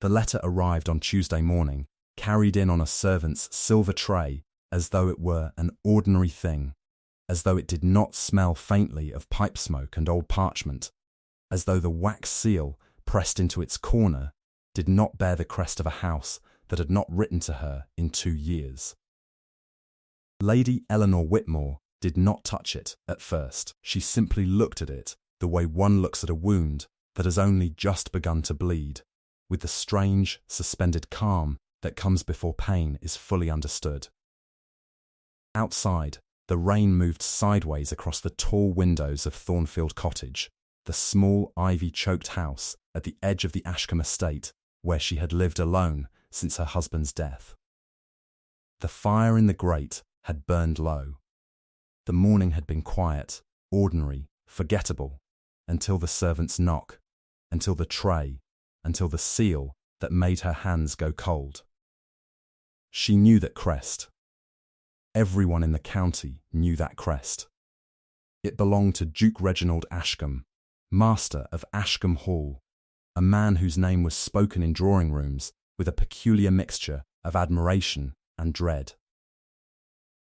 The letter arrived on Tuesday morning, carried in on a servant's silver tray, as though it were an ordinary thing, as though it did not smell faintly of pipe smoke and old parchment, as though the wax seal, pressed into its corner, did not bear the crest of a house that had not written to her in 2 years. Lady Eleanor Whitmore did not touch it at first. She simply looked at it the way one looks at a wound that has only just begun to bleed, with the strange, suspended calm that comes before pain is fully understood. Outside, the rain moved sideways across the tall windows of Thornfield Cottage, the small ivy-choked house at the edge of the Ashcombe estate where she had lived alone since her husband's death. The fire in the grate had burned low. The morning had been quiet, ordinary, forgettable, until the servant's knock, until the tray, until the seal that made her hands go cold. She knew that crest. Everyone in the county knew that crest. It belonged to Duke Reginald Ashcombe, master of Ashcombe Hall, a man whose name was spoken in drawing rooms with a peculiar mixture of admiration and dread.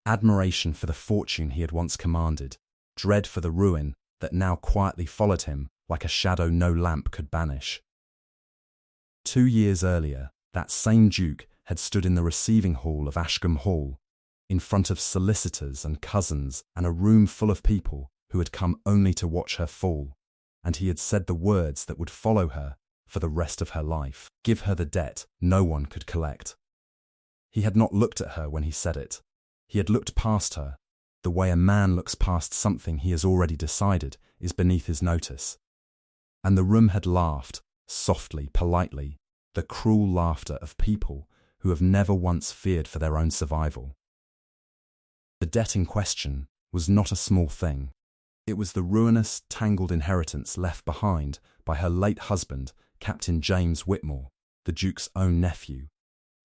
Admiration for the fortune he had once commanded, dread for the ruin that now quietly followed him like a shadow no lamp could banish. 2 years earlier, that same Duke had stood in the receiving hall of Ashcombe Hall, in front of solicitors and cousins and a room full of people who had come only to watch her fall, and he had said the words that would follow her for the rest of her life, give her the debt no one could collect. He had not looked at her when he said it. He had looked past her, the way a man looks past something he has already decided is beneath his notice. And the room had laughed, softly, politely, the cruel laughter of people who have never once feared for their own survival. The debt in question was not a small thing. It was the ruinous, tangled inheritance left behind by her late husband, Captain James Whitmore, the Duke's own nephew,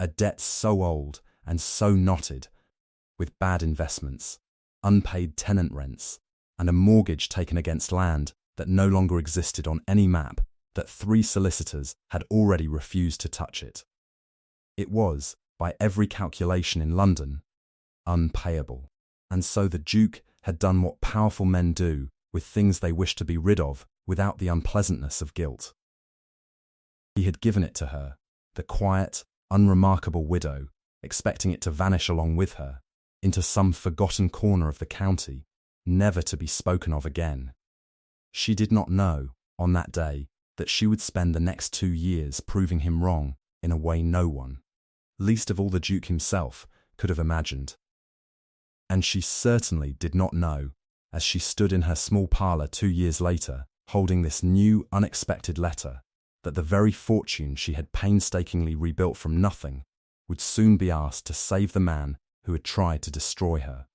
a debt so old and so knotted, with bad investments, unpaid tenant rents, and a mortgage taken against land that no longer existed on any map, that 3 solicitors had already refused to touch it. It was, by every calculation in London, unpayable. And so the Duke had done what powerful men do with things they wish to be rid of without the unpleasantness of guilt. He had given it to her, the quiet, unremarkable widow, expecting it to vanish along with her, into some forgotten corner of the county, never to be spoken of again. She did not know, on that day, that she would spend the next 2 years proving him wrong in a way no one, least of all the Duke himself, could have imagined. And she certainly did not know, as she stood in her small parlour 2 years later, holding this new, unexpected letter, that the very fortune she had painstakingly rebuilt from nothing would soon be asked to save the man who had tried to destroy her.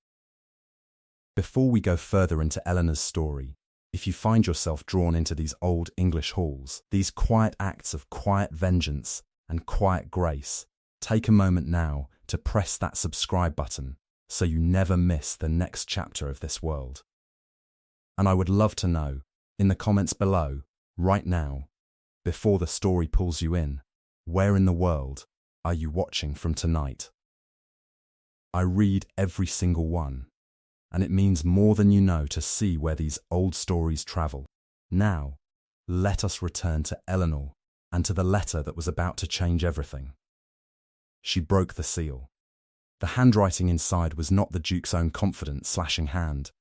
Before we go further into Eleanor's story, if you find yourself drawn into these old English halls, these quiet acts of quiet vengeance and quiet grace, take a moment now to press that subscribe button so you never miss the next chapter of this world. And I would love to know, in the comments below, right now, before the story pulls you in, where in the world are you watching from tonight? I read every single one, and it means more than you know to see where these old stories travel. Now, let us return to Eleanor and to the letter that was about to change everything. She broke the seal. The handwriting inside was not the Duke's own confident, slashing hand.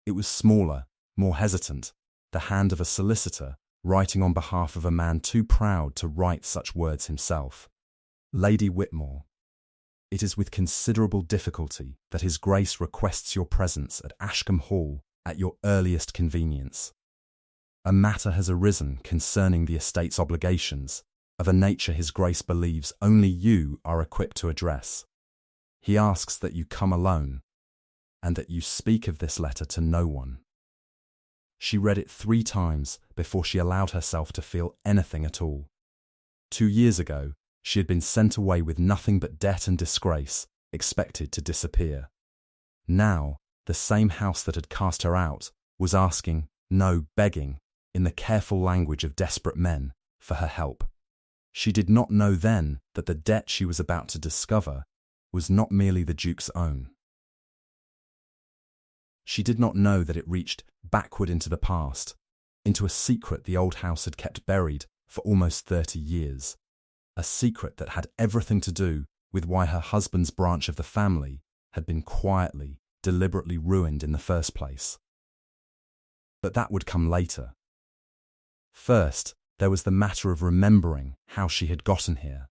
It was smaller, more hesitant, the hand of a solicitor writing on behalf of a man too proud to write such words himself. Lady Whitmore, it is with considerable difficulty that His Grace requests your presence at Ashcombe Hall at your earliest convenience. A matter has arisen concerning the estate's obligations, of a nature His Grace believes only you are equipped to address. He asks that you come alone, and that you speak of this letter to no one. She read it 3 times before she allowed herself to feel anything at all. 2 years ago, she had been sent away with nothing but debt and disgrace, expected to disappear. Now, the same house that had cast her out was asking, no, begging, in the careful language of desperate men, for her help. She did not know then that the debt she was about to discover was not merely the Duke's own. She did not know that it reached backward into the past, into a secret the old house had kept buried for almost 30 years, a secret that had everything to do with why her husband's branch of the family had been quietly, deliberately ruined in the first place. But that would come later. First, there was the matter of remembering how she had gotten here,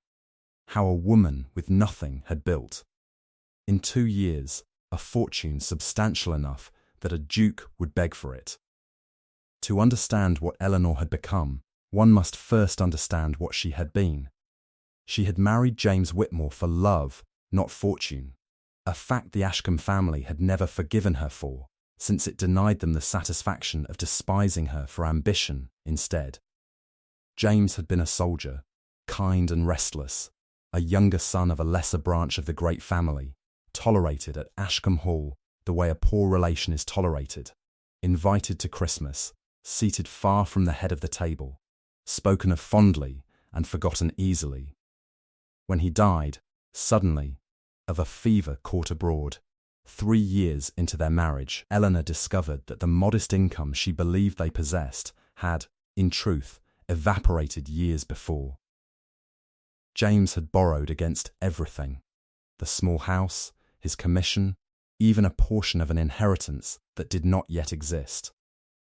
how a woman with nothing had built, in 2 years, a fortune substantial enough that a duke would beg for it. To understand what Eleanor had become, one must first understand what she had been. She had married James Whitmore for love, not fortune, a fact the Ashcombe family had never forgiven her for, since it denied them the satisfaction of despising her for ambition instead. James had been a soldier, kind and restless, a younger son of a lesser branch of the great family, tolerated at Ashcombe Hall the way a poor relation is tolerated, invited to Christmas, seated far from the head of the table, spoken of fondly and forgotten easily. When he died, suddenly, of a fever caught abroad, 3 years into their marriage, Eleanor discovered that the modest income she believed they possessed had, in truth, evaporated years before. James had borrowed against everything: the small house, his commission, even a portion of an inheritance that did not yet exist.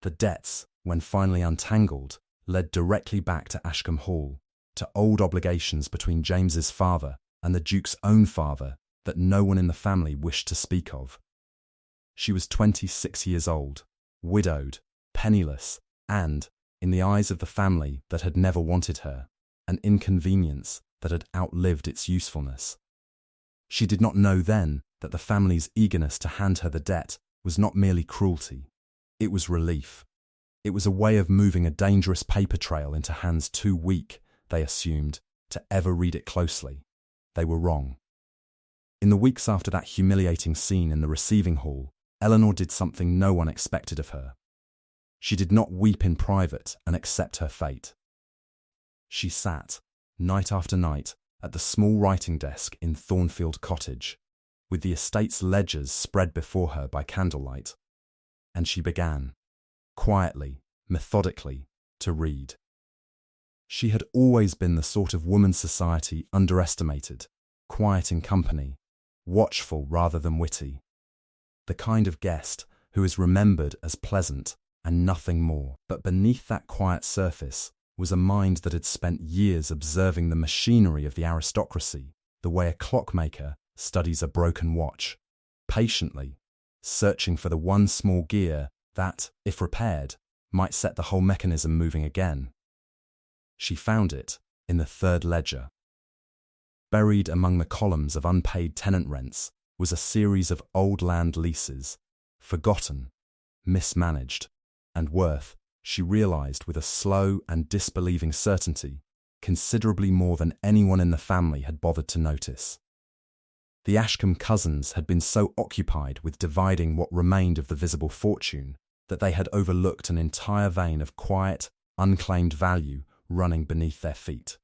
The debts, when finally untangled, led directly back to Ashcombe Hall, to old obligations between James's father and the Duke's own father that no one in the family wished to speak of. She was 26 years old, widowed, penniless, and, in the eyes of the family that had never wanted her, an inconvenience that had outlived its usefulness. She did not know then that the family's eagerness to hand her the debt was not merely cruelty. It was relief. It was a way of moving a dangerous paper trail into hands too weak, they assumed, to ever read it closely. They were wrong. In the weeks after that humiliating scene in the receiving hall, Eleanor did something no one expected of her. She did not weep in private and accept her fate. She sat, night after night, at the small writing desk in Thornfield Cottage, with the estate's ledgers spread before her by candlelight, and she began, quietly, methodically, to read. She had always been the sort of woman society underestimated, quiet in company, watchful rather than witty. The kind of guest who is remembered as pleasant and nothing more. But beneath that quiet surface was a mind that had spent years observing the machinery of the aristocracy, the way a clockmaker studies a broken watch, patiently, searching for the one small gear that, if repaired, might set the whole mechanism moving again. She found it in the third ledger. Buried among the columns of unpaid tenant rents was a series of old land leases, forgotten, mismanaged, and worth, she realized with a slow and disbelieving certainty, considerably more than anyone in the family had bothered to notice. The Ashcombe cousins had been so occupied with dividing what remained of the visible fortune that they had overlooked an entire vein of quiet, unclaimed value running beneath their feet.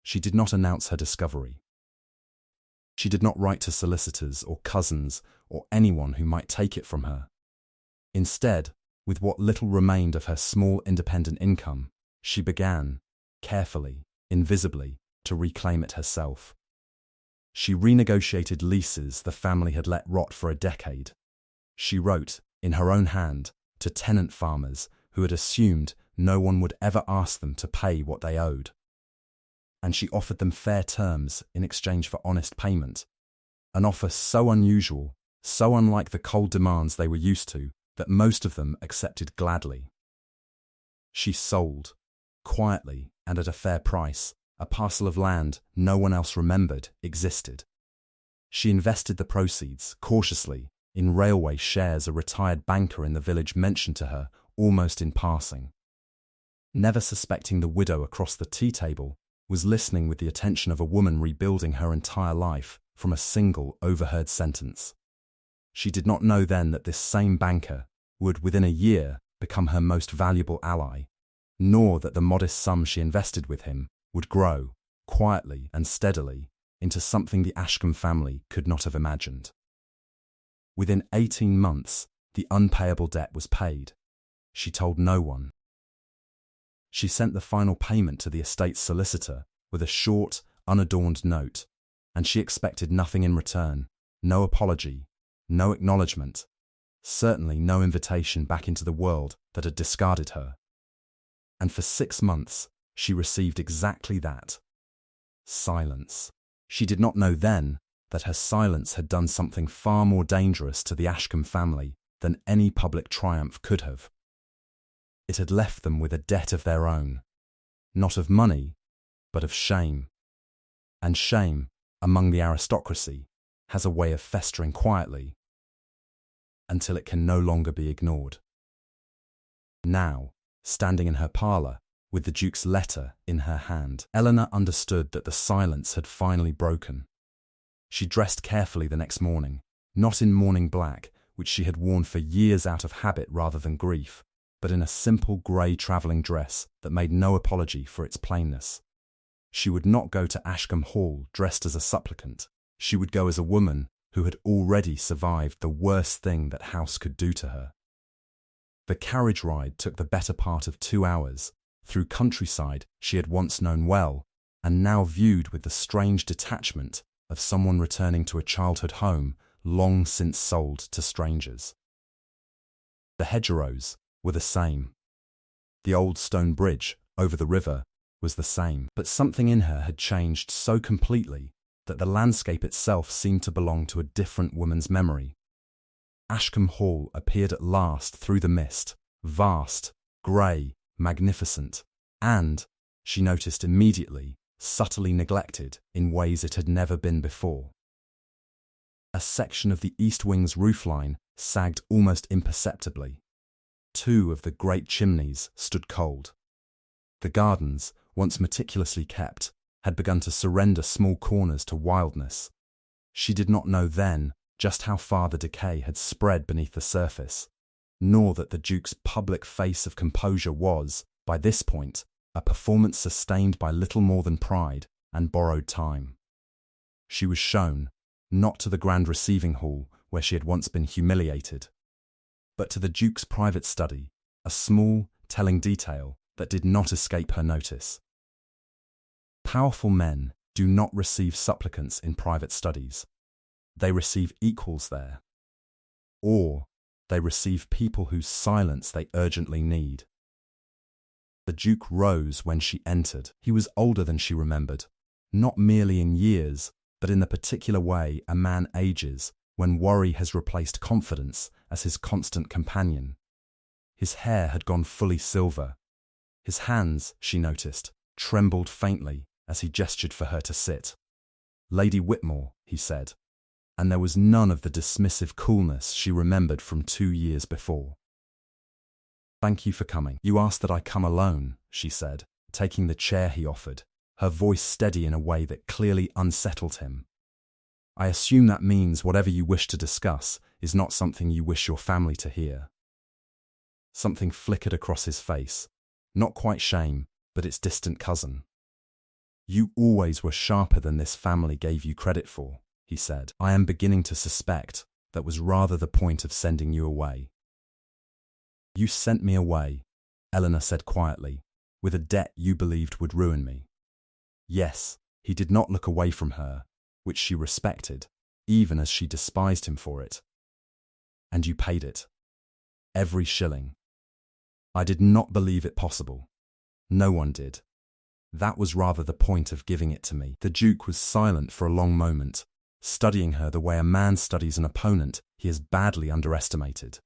She did not announce her discovery. She did not write to solicitors or cousins or anyone who might take it from her. Instead, with what little remained of her small independent income, she began, carefully, invisibly, to reclaim it herself. She renegotiated leases the family had let rot for a decade. She wrote, in her own hand, to tenant farmers who had assumed no one would ever ask them to pay what they owed. And she offered them fair terms in exchange for honest payment, an offer so unusual, so unlike the cold demands they were used to, that most of them accepted gladly. She sold, quietly and at a fair price, a parcel of land no one else remembered existed. She invested the proceeds, cautiously, in railway shares a retired banker in the village mentioned to her almost in passing. Never suspecting the widow across the tea table was listening with the attention of a woman rebuilding her entire life from a single overheard sentence. She did not know then that this same banker would within a year become her most valuable ally, nor that the modest sum she invested with him would grow, quietly and steadily, into something the Ashcombe family could not have imagined. Within 18 months, the unpayable debt was paid. She told no one. She sent the final payment to the estate's solicitor with a short, unadorned note, and she expected nothing in return, no apology, no acknowledgement, certainly no invitation back into the world that had discarded her. And for 6 months, she received exactly that. Silence. She did not know then that her silence had done something far more dangerous to the Ashcombe family than any public triumph could have. It had left them with a debt of their own, not of money, but of shame. And shame, among the aristocracy, has a way of festering quietly until it can no longer be ignored. Now, standing in her parlour, with the Duke's letter in her hand, Eleanor understood that the silence had finally broken. She dressed carefully the next morning, not in mourning black, which she had worn for years out of habit rather than grief, but in a simple grey travelling dress that made no apology for its plainness. She would not go to Ashcombe Hall dressed as a supplicant. She would go as a woman who had already survived the worst thing that house could do to her. The carriage ride took the better part of 2 hours, through countryside she had once known well, and now viewed with the strange detachment of someone returning to a childhood home long since sold to strangers. The hedgerows were the same. The old stone bridge over the river was the same, but something in her had changed so completely that the landscape itself seemed to belong to a different woman's memory. Ashcombe Hall appeared at last through the mist, vast, grey, magnificent, and, she noticed immediately, subtly neglected in ways it had never been before. A section of the east wing's roofline sagged almost imperceptibly. 2 of the great chimneys stood cold. The gardens, once meticulously kept, had begun to surrender small corners to wildness. She did not know then just how far the decay had spread beneath the surface, nor that the Duke's public face of composure was, by this point, a performance sustained by little more than pride and borrowed time. She was shown, not to the grand receiving hall where she had once been humiliated, but to the Duke's private study, a small, telling detail that did not escape her notice. Powerful men do not receive supplicants in private studies. They receive equals there. Or they receive people whose silence they urgently need. The Duke rose when she entered. He was older than she remembered, not merely in years, but in the particular way a man ages when worry has replaced confidence as his constant companion. His hair had gone fully silver. His hands, she noticed, trembled faintly as he gestured for her to sit. "Lady Whitmore," he said, and there was none of the dismissive coolness she remembered from 2 years before. "Thank you for coming. You asked that I come alone," she said, taking the chair he offered, her voice steady in a way that clearly unsettled him. "I assume that means whatever you wish to discuss is not something you wish your family to hear." Something flickered across his face, not quite shame, but its distant cousin. "You always were sharper than this family gave you credit for," he said. "I am beginning to suspect that was rather the point of sending you away." "You sent me away," Eleanor said quietly, "with a debt you believed would ruin me." Yes, he did not look away from her, which she respected, even as she despised him for it. "And you paid it. Every shilling. I did not believe it possible. No one did. That was rather the point of giving it to me." The Duke was silent for a long moment, studying her the way a man studies an opponent he has badly underestimated.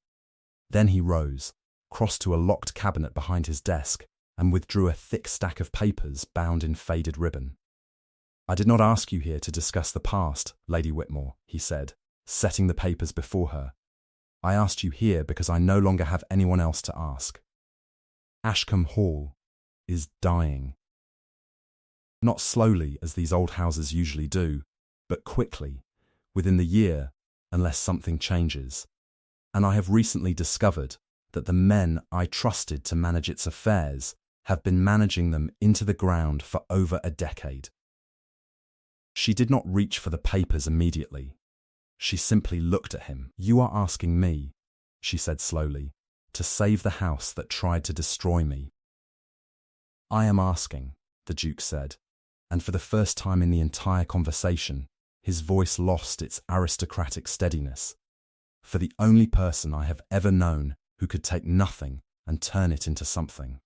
Then he rose, crossed to a locked cabinet behind his desk, and withdrew a thick stack of papers bound in faded ribbon. "I did not ask you here to discuss the past, Lady Whitmore," he said, setting the papers before her. "I asked you here because I no longer have anyone else to ask. Ashcombe Hall is dying. Not slowly, as these old houses usually do, but quickly, within the year, unless something changes. And I have recently discovered that the men I trusted to manage its affairs have been managing them into the ground for over a decade. She did not reach for the papers immediately. She simply looked at him. "You are asking me," she said slowly, "to save the house that tried to destroy me." "I am asking," the Duke said, and for the first time in the entire conversation, his voice lost its aristocratic steadiness, "for the only person I have ever known who could take nothing and turn it into something.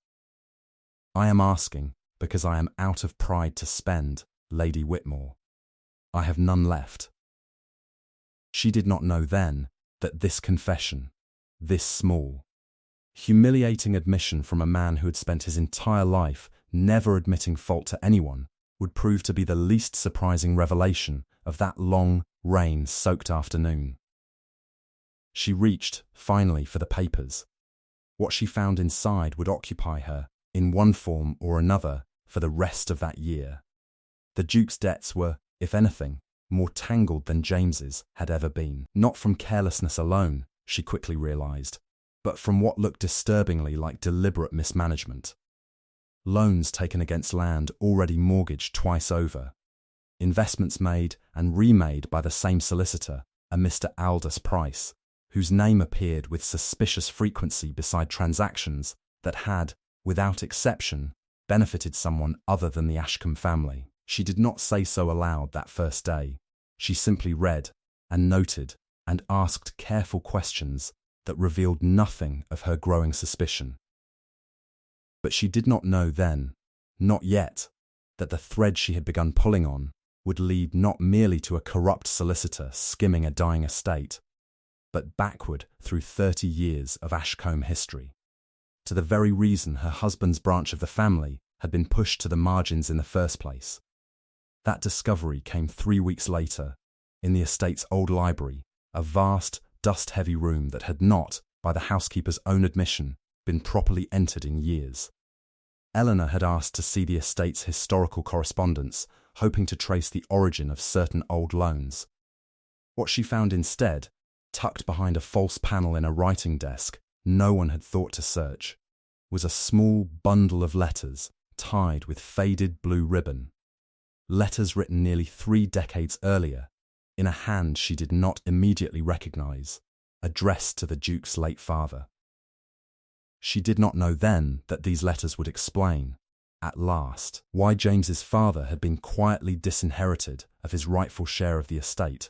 I am asking because I am out of pride to spend, Lady Whitmore. I have none left." She did not know then that this confession, this small, humiliating admission from a man who had spent his entire life never admitting fault to anyone, would prove to be the least surprising revelation of that long, rain-soaked afternoon. She reached, finally, for the papers. What she found inside would occupy her, in one form or another, for the rest of that year. The Duke's debts were, if anything, more tangled than James's had ever been. Not from carelessness alone, she quickly realized, but from what looked disturbingly like deliberate mismanagement. Loans taken against land already mortgaged twice over. Investments made and remade by the same solicitor, a Mr. Aldous Price, whose name appeared with suspicious frequency beside transactions that had, without exception, benefited someone other than the Ashcombe family. She did not say so aloud that first day. She simply read and noted and asked careful questions that revealed nothing of her growing suspicion. But she did not know then, not yet, that the thread she had begun pulling on would lead not merely to a corrupt solicitor skimming a dying estate, but backward through 30 years of Ashcombe history, to the very reason her husband's branch of the family had been pushed to the margins in the first place. That discovery came 3 weeks later, in the estate's old library, a vast, dust-heavy room that had not, by the housekeeper's own admission, been properly entered in years. Eleanor had asked to see the estate's historical correspondence, hoping to trace the origin of certain old loans. What she found instead, tucked behind a false panel in a writing desk no one had thought to search, was a small bundle of letters tied with faded blue ribbon. Letters written nearly 3 decades earlier, in a hand she did not immediately recognize, addressed to the Duke's late father. She did not know then that these letters would explain, at last, why James's father had been quietly disinherited of his rightful share of the estate,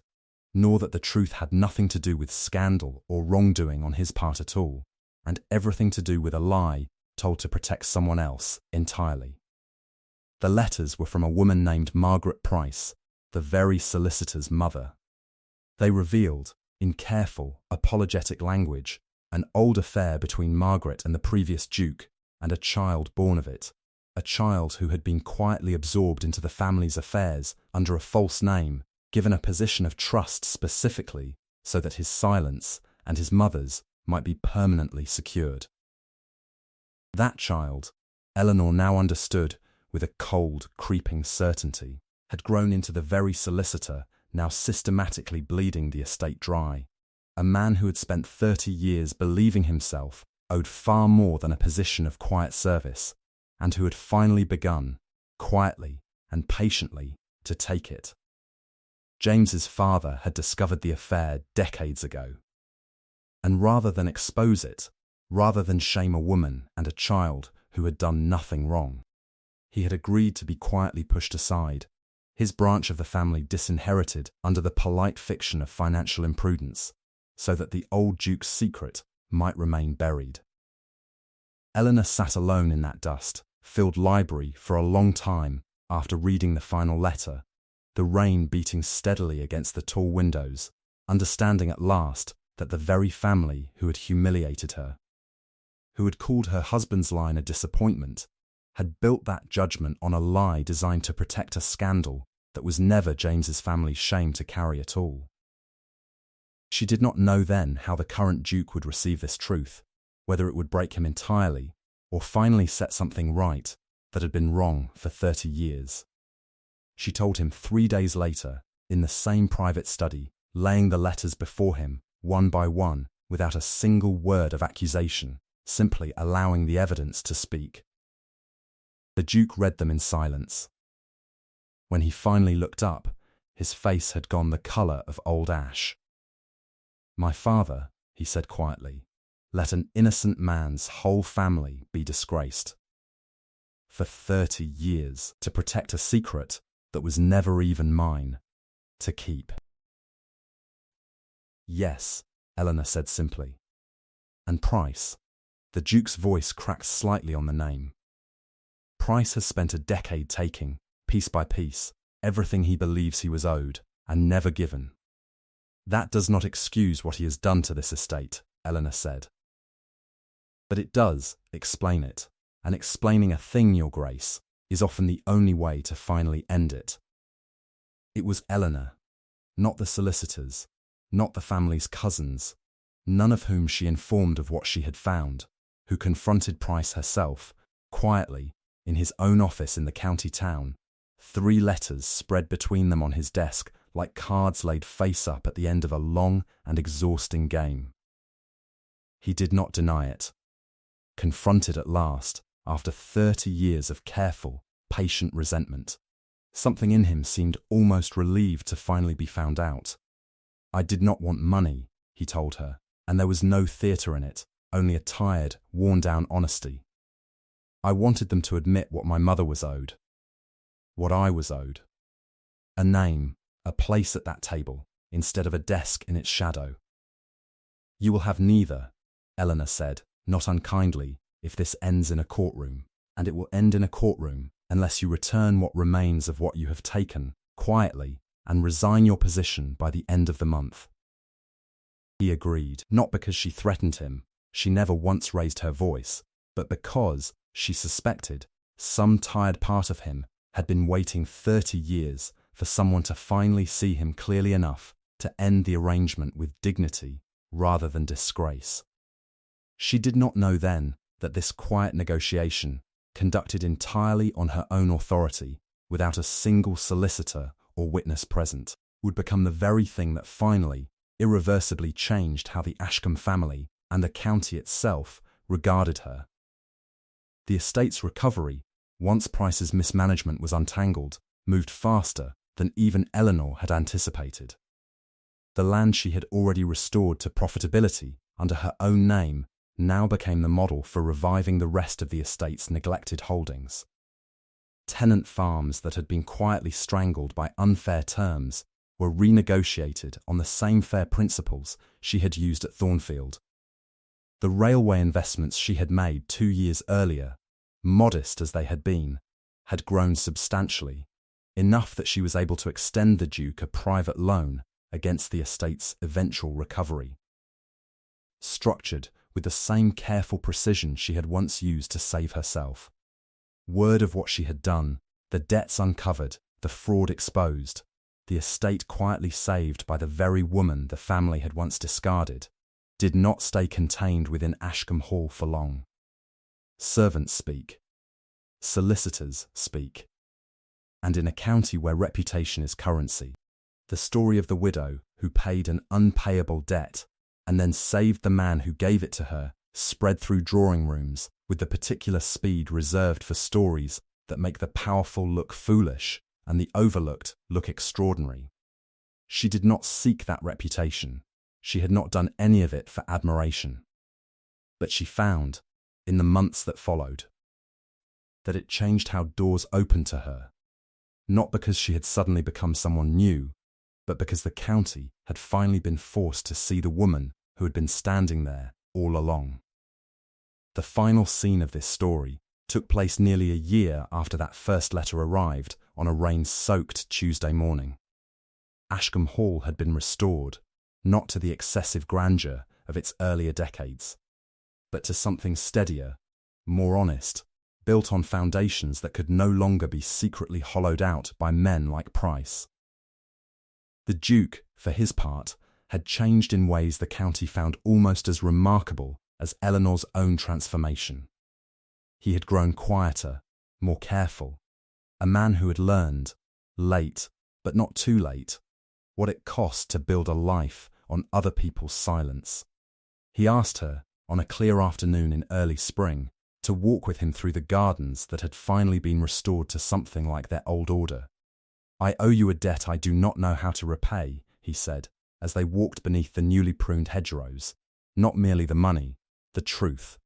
nor that the truth had nothing to do with scandal or wrongdoing on his part at all, and everything to do with a lie told to protect someone else entirely. The letters were from a woman named Margaret Price, the very solicitor's mother. They revealed, in careful, apologetic language, an old affair between Margaret and the previous Duke, and a child born of it, a child who had been quietly absorbed into the family's affairs under a false name, given a position of trust specifically so that his silence and his mother's might be permanently secured. That child, Eleanor now understood with a cold, creeping certainty, had grown into the very solicitor now systematically bleeding the estate dry, a man who had spent 30 years believing himself owed far more than a position of quiet service, and who had finally begun, quietly and patiently, to take it. James's father had discovered the affair decades ago. And rather than expose it, rather than shame a woman and a child who had done nothing wrong, he had agreed to be quietly pushed aside, his branch of the family disinherited under the polite fiction of financial imprudence, so that the old Duke's secret might remain buried. Eleanor sat alone in that dust-filled library for a long time after reading the final letter, the rain beating steadily against the tall windows, understanding at last that the very family who had humiliated her, who had called her husband's line a disappointment, had built that judgment on a lie designed to protect a scandal that was never James's family's shame to carry at all. She did not know then how the current Duke would receive this truth, whether it would break him entirely or finally set something right that had been wrong for 30 years. She told him 3 days later, in the same private study, laying the letters before him, one by one, without a single word of accusation, simply allowing the evidence to speak. The Duke read them in silence. When he finally looked up, his face had gone the colour of old ash. "My father," he said quietly, "let an innocent man's whole family be disgraced. For 30 years, to protect a secret that was never even mine to keep." "Yes," Eleanor said simply. "And Price?" The Duke's voice cracked slightly on the name. "Price has spent a decade taking, piece by piece, everything he believes he was owed, and never given. That does not excuse what he has done to this estate," Eleanor said. "But it does explain it, and explaining a thing, Your Grace, is often the only way to finally end it." It was Eleanor, not the solicitors, not the family's cousins, none of whom she informed of what she had found, who confronted Price herself, quietly, in his own office in the county town, 3 letters spread between them on his desk like cards laid face up at the end of a long and exhausting game. He did not deny it. Confronted at last, after 30 years of careful, patient resentment, something in him seemed almost relieved to finally be found out. "I did not want money," he told her, and there was no theatre in it, only a tired, worn-down honesty. "I wanted them to admit what my mother was owed. What I was owed. A name, a place at that table, instead of a desk in its shadow." "You will have neither," Eleanor said, not unkindly, "if this ends in a courtroom, and it will end in a courtroom unless you return what remains of what you have taken, quietly, and resign your position by the end of the month." He agreed, not because she threatened him, she never once raised her voice, but because, she suspected, some tired part of him had been waiting 30 years for someone to finally see him clearly enough to end the arrangement with dignity rather than disgrace. She did not know then that this quiet negotiation, conducted entirely on her own authority, without a single solicitor or witness present, would become the very thing that finally, irreversibly changed how the Ashcombe family and the county itself regarded her. The estate's recovery, once Price's mismanagement was untangled, moved faster than even Eleanor had anticipated. The land she had already restored to profitability under her own name now became the model for reviving the rest of the estate's neglected holdings. Tenant farms that had been quietly strangled by unfair terms were renegotiated on the same fair principles she had used at Thornfield. The railway investments she had made 2 years earlier, modest as they had been, had grown substantially, enough that she was able to extend the Duke a private loan against the estate's eventual recovery. Structured with the same careful precision she had once used to save herself. Word of what she had done, the debts uncovered, the fraud exposed, the estate quietly saved by the very woman the family had once discarded, did not stay contained within Ashcombe Hall for long. Servants speak. Solicitors speak. And in a county where reputation is currency, the story of the widow who paid an unpayable debt and then saved the man who gave it to her spread through drawing rooms with the particular speed reserved for stories that make the powerful look foolish and the overlooked look extraordinary. She did not seek that reputation. She had not done any of it for admiration. But she found, in the months that followed, that it changed how doors opened to her, not because she had suddenly become someone new, but because the county had finally been forced to see the woman who had been standing there all along. The final scene of this story took place nearly a year after that first letter arrived on a rain-soaked Tuesday morning. Ashcombe Hall had been restored, not to the excessive grandeur of its earlier decades, but to something steadier, more honest, built on foundations that could no longer be secretly hollowed out by men like Price. The Duke, for his part, had changed in ways the county found almost as remarkable as Eleanor's own transformation. He had grown quieter, more careful, a man who had learned, late, but not too late, what it cost to build a life on other people's silence. He asked her, on a clear afternoon in early spring, to walk with him through the gardens that had finally been restored to something like their old order. "I owe you a debt I do not know how to repay," he said, as they walked beneath the newly pruned hedgerows. "Not merely the money, the truth.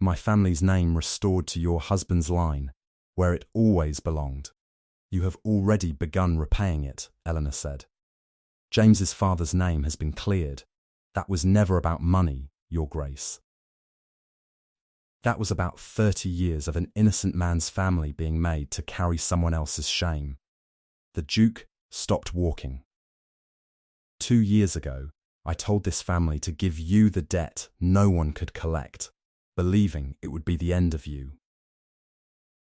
My family's name restored to your husband's line, where it always belonged." "You have already begun repaying it," Eleanor said. "James's father's name has been cleared. That was never about money, Your Grace. That was about 30 years of an innocent man's family being made to carry someone else's shame." The Duke stopped walking. "2 years ago, I told this family to give you the debt no one could collect, believing it would be the end of you.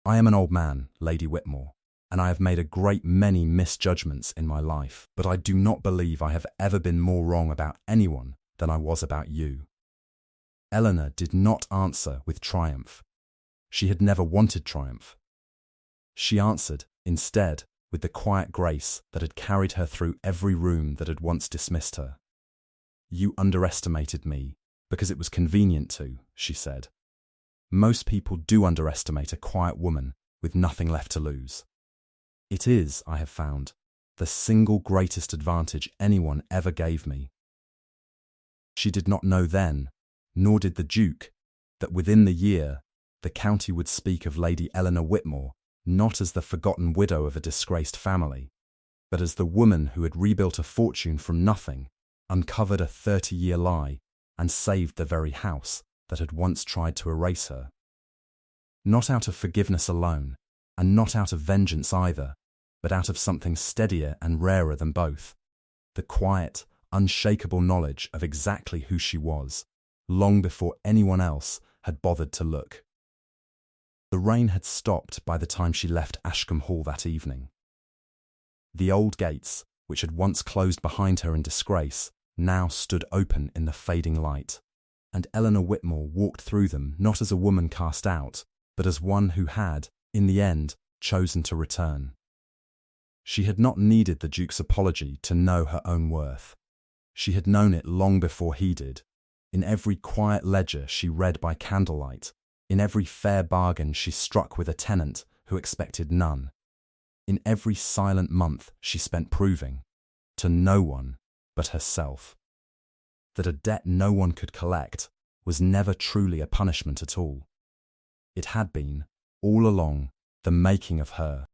I am an old man, Lady Whitmore, and I have made a great many misjudgments in my life, but I do not believe I have ever been more wrong about anyone than I was about you." Eleanor did not answer with triumph. She had never wanted triumph. She answered, instead, with the quiet grace that had carried her through every room that had once dismissed her. "You underestimated me because it was convenient to," she said. "Most people do underestimate a quiet woman with nothing left to lose. It is, I have found, the single greatest advantage anyone ever gave me." She did not know then, nor did the Duke, that within the year the county would speak of Lady Eleanor Whitmore not as the forgotten widow of a disgraced family, but as the woman who had rebuilt a fortune from nothing, uncovered a 30-year lie, and saved the very house that had once tried to erase her. Not out of forgiveness alone, and not out of vengeance either, but out of something steadier and rarer than both: the quiet, unshakable knowledge of exactly who she was, long before anyone else had bothered to look. The rain had stopped by the time she left Ashcombe Hall that evening. The old gates, which had once closed behind her in disgrace, now stood open in the fading light, and Eleanor Whitmore walked through them not as a woman cast out, but as one who had, in the end, chosen to return. She had not needed the Duke's apology to know her own worth. She had known it long before he did. In every quiet ledger she read by candlelight, in every fair bargain she struck with a tenant who expected none, in every silent month she spent proving, to no one but herself, that a debt no one could collect was never truly a punishment at all. It had been, all along, the making of her,